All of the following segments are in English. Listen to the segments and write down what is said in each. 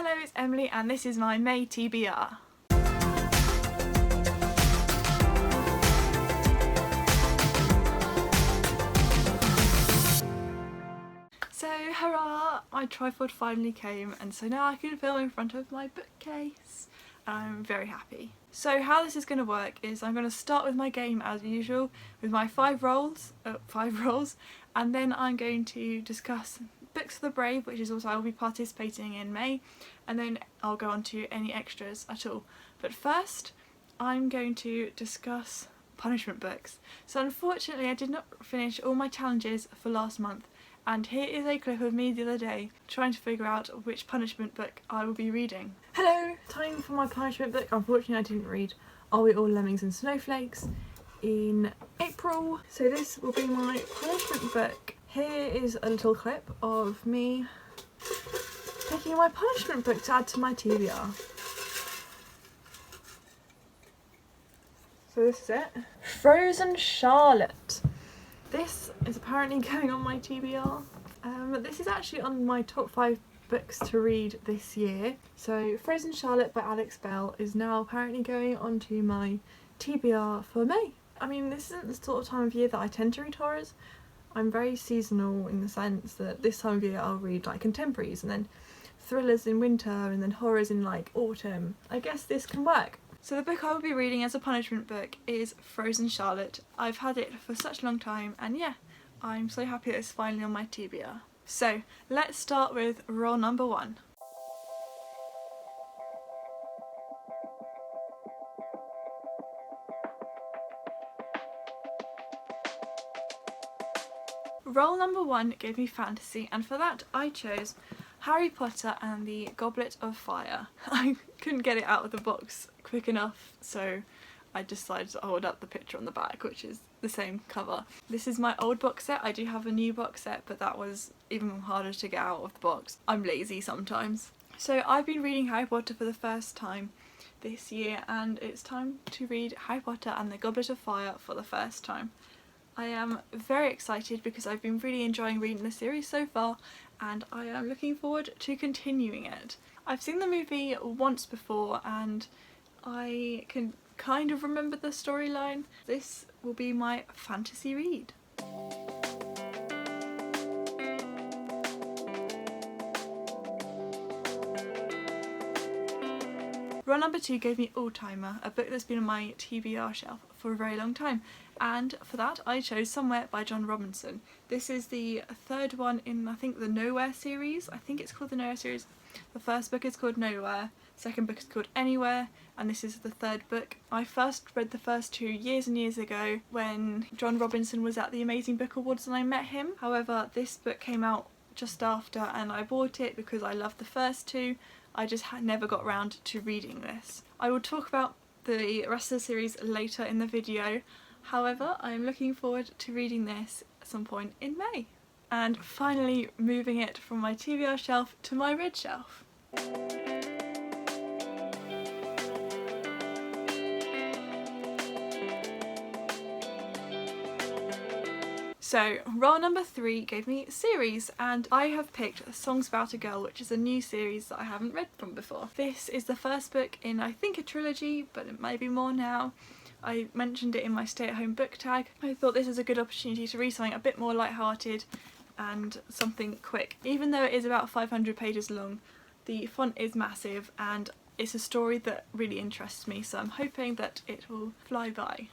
Hello, it's Emily and this is my May TBR. So hurrah, my tripod finally came and so now I can film in front of my bookcase. I'm very happy. So how this is going to work is I'm going to start with my game as usual with my five rolls, and then I'm going to discuss Books for the Brave, which is also I will be participating in May, and then I'll go on to any extras at all. But first I'm going to discuss punishment books. So unfortunately I did not finish all my challenges for last month, and here is a clip of me the other day trying to figure out which punishment book I will be reading. Hello! Time for my punishment book. Unfortunately I didn't read Are We All Lemmings and Snowflakes in April, so this will be my punishment book. Here is a little clip of me picking my punishment book to add to my TBR. So this is it. Frozen Charlotte. This is apparently going on my TBR. This is actually on my top 5 books to read this year. So Frozen Charlotte by Alex Bell is now apparently going onto my TBR for May. I mean, this isn't the sort of time of year that I tend to read horrors. I'm very seasonal in the sense that this time of year I'll read like contemporaries and then thrillers in winter and then horrors in like autumn. I guess this can work. So the book I will be reading as a punishment book is Frozen Charlotte. I've had it for such a long time and yeah, I'm so happy that it's finally on my TBR. So let's start with roll number 1. Roll number 1 gave me fantasy, and for that I chose Harry Potter and the Goblet of Fire. I couldn't get it out of the box quick enough, so I decided to hold up the picture on the back, which is the same cover. This is my old box set. I do have a new box set, but that was even harder to get out of the box. I'm lazy sometimes. So I've been reading Harry Potter for the first time this year, and it's time to read Harry Potter and the Goblet of Fire for the first time. I am very excited because I've been really enjoying reading the series so far and I am looking forward to continuing it. I've seen the movie once before and I can kind of remember the storyline. This will be my fantasy read. Roll number 2 gave me All Timer, a book that's been on my TBR shelf for a very long time, and for that I chose Somewhere by John Robinson. This is the third one in I think the Nowhere series. I think it's called the Nowhere series. The first book is called Nowhere, second book is called Anywhere, and this is the third book. I first read the first 2 years and years ago when John Robinson was at the Amazing Book Awards and I met him. However, this book came out just after and I bought it because I loved the first 2. I just never got round to reading this. I will talk about the rest of the series later in the video. However, I am looking forward to reading this at some point in May. And finally moving it from my TBR shelf to my red shelf. So roll number 3 gave me series, and I have picked Songs About a Girl, which is a new series that I haven't read from before. This is the first book in I think a trilogy, but it may be more now. I mentioned it in my stay-at-home book tag. I thought this is a good opportunity to read something a bit more light-hearted and something quick. Even though it is about 500 pages long, the font is massive and it's a story that really interests me, so I'm hoping that it will fly by.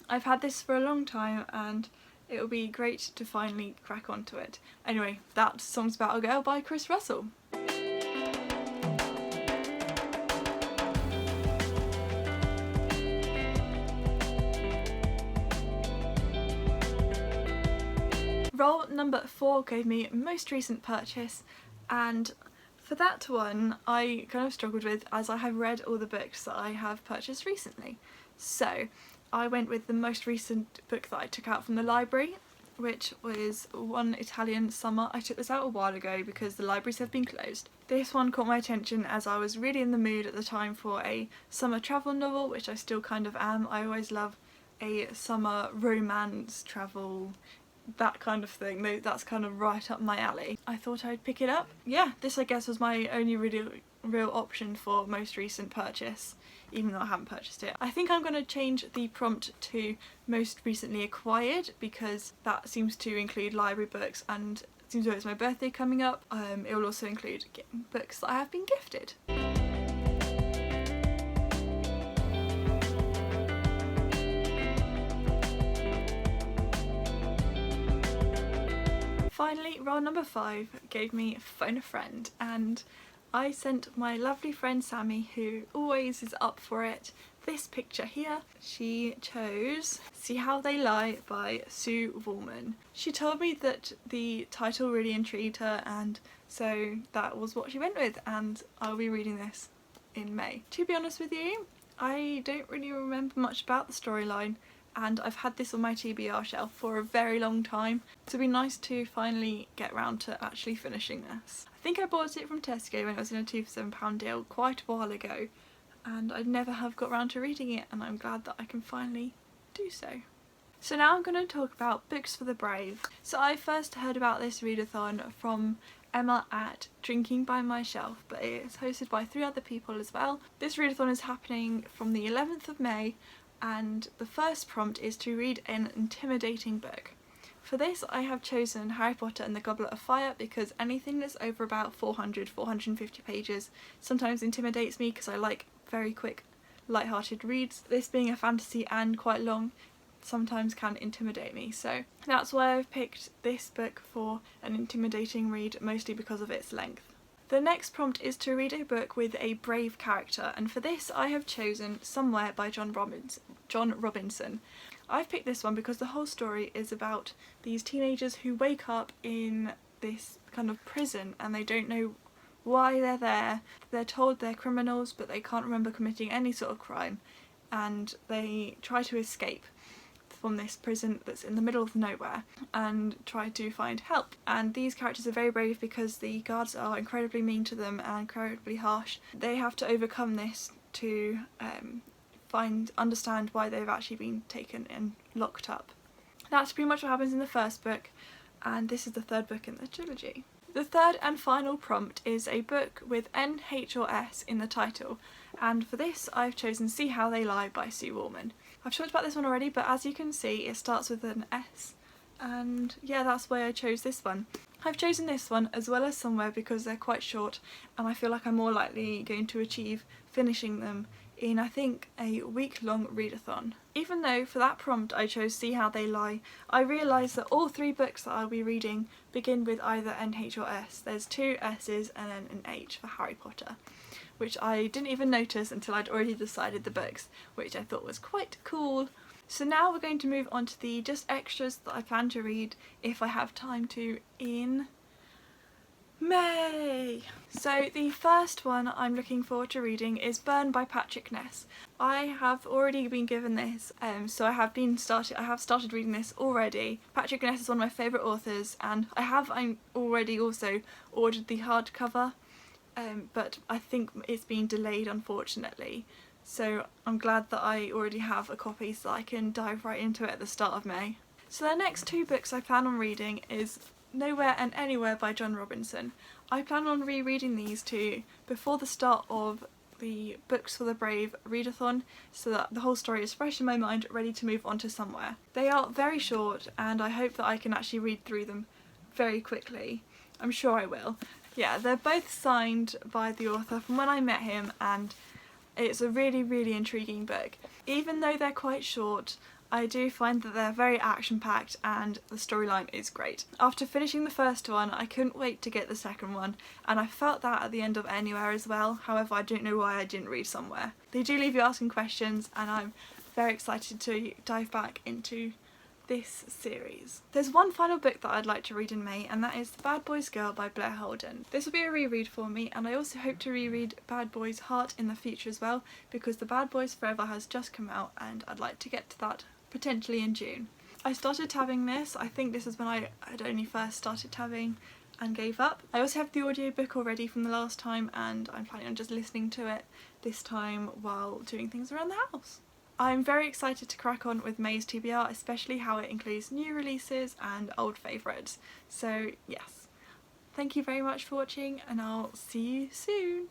I've had this for a long time and it will be great to finally crack onto it. Anyway, that's Songs About a Girl by Chris Russell. Roll number 4 gave me most recent purchase, and for that one I kind of struggled with as I have read all the books that I have purchased recently. So I went with the most recent book that I took out from the library, which was One Italian Summer. I took this out a while ago because the libraries have been closed. This one caught my attention as I was really in the mood at the time for a summer travel novel, which I still kind of am. I always love a summer romance travel, that kind of thing. That's kind of right up my alley. I thought I'd pick it up. Yeah, this I guess was my only really real option for most recent purchase, even though I haven't purchased it. I think I'm going to change the prompt to most recently acquired because that seems to include library books, and since it's my birthday coming up, it will also include books that I have been gifted. Finally, roll number 5 gave me Phone a Friend, and I sent my lovely friend Sammy, who always is up for it, this picture here. She chose See How They Lie by Sue Woolman. She told me that the title really intrigued her, and so that was what she went with, and I'll be reading this in May. To be honest with you, I don't really remember much about the storyline, and I've had this on my TBR shelf for a very long time, so it'd be nice to finally get round to actually finishing this. I think I bought it from Tesco when it was in a 2 for £7 deal quite a while ago, and I never have got round to reading it, and I'm glad that I can finally do so. So now I'm going to talk about Books for the Brave. So I first heard about this readathon from Emma at Drinking by My Shelf, but it's hosted by 3 other people as well. This readathon is happening from the 11th of May, and the first prompt is to read an intimidating book. For this I have chosen Harry Potter and the Goblet of Fire because anything that's over about 450 pages sometimes intimidates me because I like very quick light-hearted reads. This being a fantasy and quite long sometimes can intimidate me, so that's why I've picked this book for an intimidating read, mostly because of its length. The next prompt is to read a book with a brave character, and for this I have chosen Somewhere by John Robinson. I've picked this one because the whole story is about these teenagers who wake up in this kind of prison and they don't know why they're there. They're told they're criminals but they can't remember committing any sort of crime, and they try to escape from this prison that's in the middle of nowhere and try to find help. And these characters are very brave because the guards are incredibly mean to them and incredibly harsh. They have to overcome this to understand why they've actually been taken and locked up. That's pretty much what happens in the first book, and this is the 3rd book in the trilogy. The 3rd and final prompt is a book with N, H or S in the title, and for this I've chosen See How They Lie by Sue Woolman. I've talked about this one already, but as you can see it starts with an S, and yeah, that's why I chose this one. I've chosen this one as well as Somewhere because they're quite short and I feel like I'm more likely going to achieve finishing them in, I think, a week-long readathon. Even though for that prompt I chose See How They Lie, I realised that all 3 books that I'll be reading begin with either N, H or S. There's 2 S's and then an H for Harry Potter, which I didn't even notice until I'd already decided the books, which I thought was quite cool. So now we're going to move on to the just extras that I plan to read if I have time to in May. So the first one I'm looking forward to reading is Burn by Patrick Ness. I have already been given this, so I have started reading this already. Patrick Ness is one of my favourite authors, and I already also ordered the hardcover, but I think it's been delayed unfortunately. So I'm glad that I already have a copy so I can dive right into it at the start of May. So the next 2 books I plan on reading is Nowhere and Anywhere by John Robinson. I plan on rereading these 2 before the start of the Books for the Brave readathon so that the whole story is fresh in my mind, ready to move on to Somewhere. They are very short and I hope that I can actually read through them very quickly. I'm sure I will. Yeah, they're both signed by the author from when I met him, and it's a really intriguing book. Even though they're quite short, I do find that they're very action-packed and the storyline is great. After finishing the first one, I couldn't wait to get the second one, and I felt that at the end of Anywhere as well. However, I don't know why I didn't read Somewhere. They do leave you asking questions, and I'm very excited to dive back into this series. There's one final book that I'd like to read in May, and that is The Bad Boys Girl by Blair Holden. This will be a reread for me, and I also hope to reread Bad Boys Heart in the future as well, because The Bad Boys Forever has just come out and I'd like to get to that potentially in June. I started tabbing this. I think this is when I had only first started tabbing and gave up. I also have the audiobook already from the last time, and I'm planning on just listening to it this time while doing things around the house. I'm very excited to crack on with May's TBR, especially how it includes new releases and old favourites. So yes, thank you very much for watching and I'll see you soon.